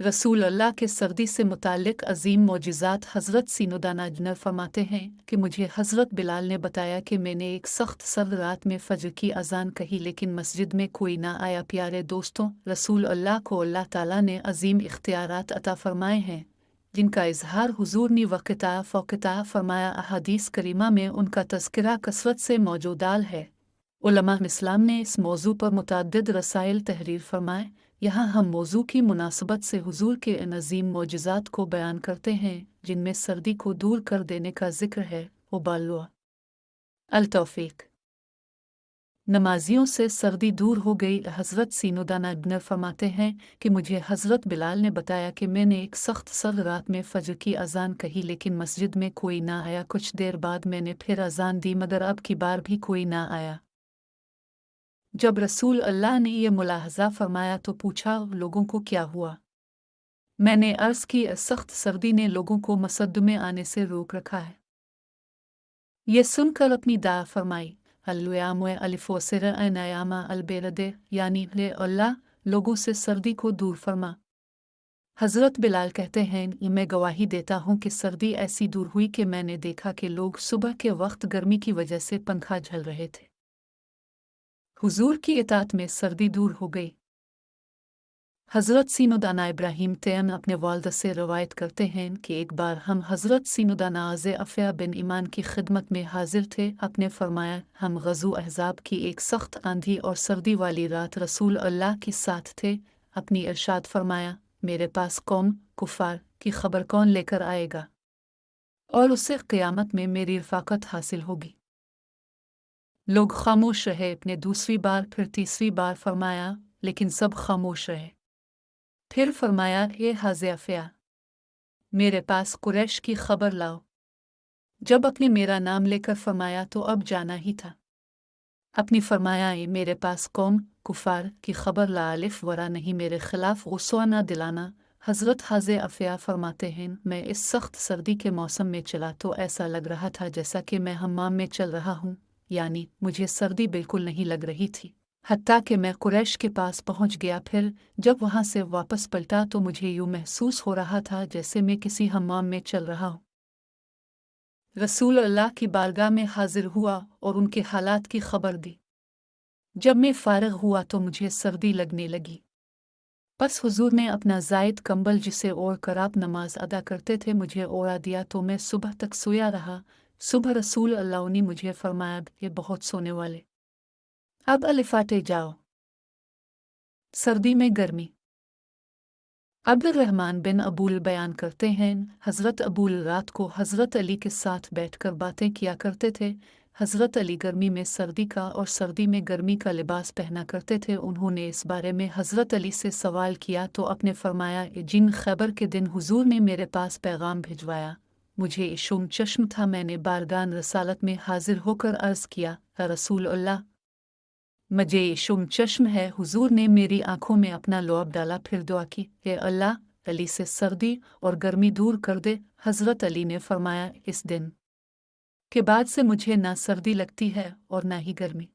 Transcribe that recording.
रसूल अल्लाह के सर्दी से मुताल्लिक अजीम मौजिज़ात हज़रत सीनुदाना अजनर फरमाते हैं कि मुझे हज़रत बिलाल ने बताया कि मैंने एक सख्त सर्द रात में फ़जर की अज़ान कही लेकिन मस्जिद में कोई ना आया। प्यारे दोस्तों, रसूल अल्लाह को अल्लाह ताला ने अजीम इख्तियारात अता फ़रमाए हैं जिनका इजहार हुजूर ने वक़्ता फ़ौक़ता फ़रमाया। अहादीस करीमा में उनका तज़किरा कसरत से मौजूदाल है। उलमा इस्लाम ने इस मौजू पर मुतअद्दिद रसाइल तहरीर फरमाए। यहाँ हम मौजू की मुनासबत से हुजूर के इन अज़ीम मौजिज़ात को बयान करते हैं जिनमें सर्दी को दूर कर देने का जिक्र है। उबालुआ अल-तौफ़ीक। नमाजियों से सर्दी दूर हो गई। हज़रत सीनुदाना अजनर फरमाते हैं कि मुझे हज़रत बिलाल ने बताया कि मैंने एक सख्त सर्द रात में फ़जर की अज़ान कही लेकिन मस्जिद में कोई ना आया। कुछ देर बाद मैंने फिर अज़ान दी मगर अब की बार भी कोई ना आया। जब रसूल अल्लाह ने यह मुलाहज़ा फरमाया तो पूछा, लोगों को क्या हुआ? मैंने अर्ज़ की, सख्त सर्दी ने लोगों को मस्जिद में आने से रोक रखा है। ये सुनकर अपनी दाह फरमाई, अल्लुयाम अलिफ़ोसर नयामा अलबेरदे, यानी ले अल्लाह लोगों से सर्दी को दूर फरमा। हज़रत बिलाल कहते हैं, मैं गवाही देता हूँ कि सर्दी ऐसी दूर हुई कि मैंने देखा कि लोग सुबह के वक्त गर्मी की वजह से पंखा झल रहे थे। हुजूर की इताअत में सर्दी दूर हो गई। हज़रत सीनुदाना इब्राहीम तैम अपने वालिद से रवायत करते हैं कि एक बार हम हज़रत सीनुदाना अफ़या बिन ईमान की खिदमत में हाजिर थे। आपने फरमाया, हम ग़ज़ो अहज़ाब की एक सख्त आंधी और सर्दी वाली रात रसूल अल्लाह के साथ थे। अपनी इरशाद फरमाया, मेरे पास कौम कुफ़ार की खबर कौन लेकर आएगा और उससे क़यामत में मेरी रफ़ाक़त हासिल होगी। लोग खामोश रहे। अपने दूसरी बार फिर तीसरी बार फरमाया, लेकिन सब खामोश रहे। फिर फरमाया, ए हाज़िफ़या, मेरे पास कुरैश की खबर लाओ। जब अपने मेरा नाम लेकर फरमाया तो अब जाना ही था। अपनी फरमाया, मेरे पास कौम कुफ़ार की खबर ला, अलिफ वरा नहीं, मेरे खिलाफ गुस्सा न दिलाना। हज़रत हाज़िफ़या फरमाते हैं, मैं इस सख्त सर्दी के मौसम में चला तो ऐसा लग रहा था जैसा कि मैं हम्माम में चल रहा हूँ, यानी मुझे सर्दी बिल्कुल नहीं लग रही थी। हत्ता कि मैं कुरैश के पास पहुँच गया। फिर जब वहाँ से वापस पलटा तो मुझे यूँ महसूस हो रहा था जैसे मैं किसी हम्माम में चल रहा हूँ। रसूल अल्लाह की बारगाह में हाजिर हुआ और उनके हालात की खबर दी। जब मैं फारिग हुआ तो मुझे सर्दी लगने लगी। बस हुजूर ने अपना ज़ायद कंबल जिसे ओढ़ कर आप नमाज अदा करते थे मुझे ओढ़ा दिया तो मैं सुबह तक सोया रहा। सुबह रसूल अल्लाह ने मुझे फरमाया, ये बहुत सोने वाले, अब अलिफाटे जाओ। सर्दी में गर्मी। अब्दुर्रहमान बिन अबूल बयान करते हैं, हज़रत अबूल रात को हज़रत अली के साथ बैठकर बातें किया करते थे। हज़रत अली गर्मी में सर्दी का और सर्दी में गर्मी का लिबास पहना करते थे। उन्होंने इस बारे में हज़रत अली से सवाल किया तो आपने फरमाया, जिन खैबर के दिन हुजूर ने मेरे पास पैगाम भिजवाया, मुझे इशुम चश्म था। मैंने बारगान रसालत में हाजिर होकर अर्ज़ किया, रसूल अल्लाह, मुझे इशुम चश्म है। हुजूर ने मेरी आंखों में अपना लौब डाला, फिर दुआ की, हे अल्लाह, अली से सर्दी और गर्मी दूर कर दे। हज़रत अली ने फरमाया, इस दिन के बाद से मुझे ना सर्दी लगती है और ना ही गर्मी।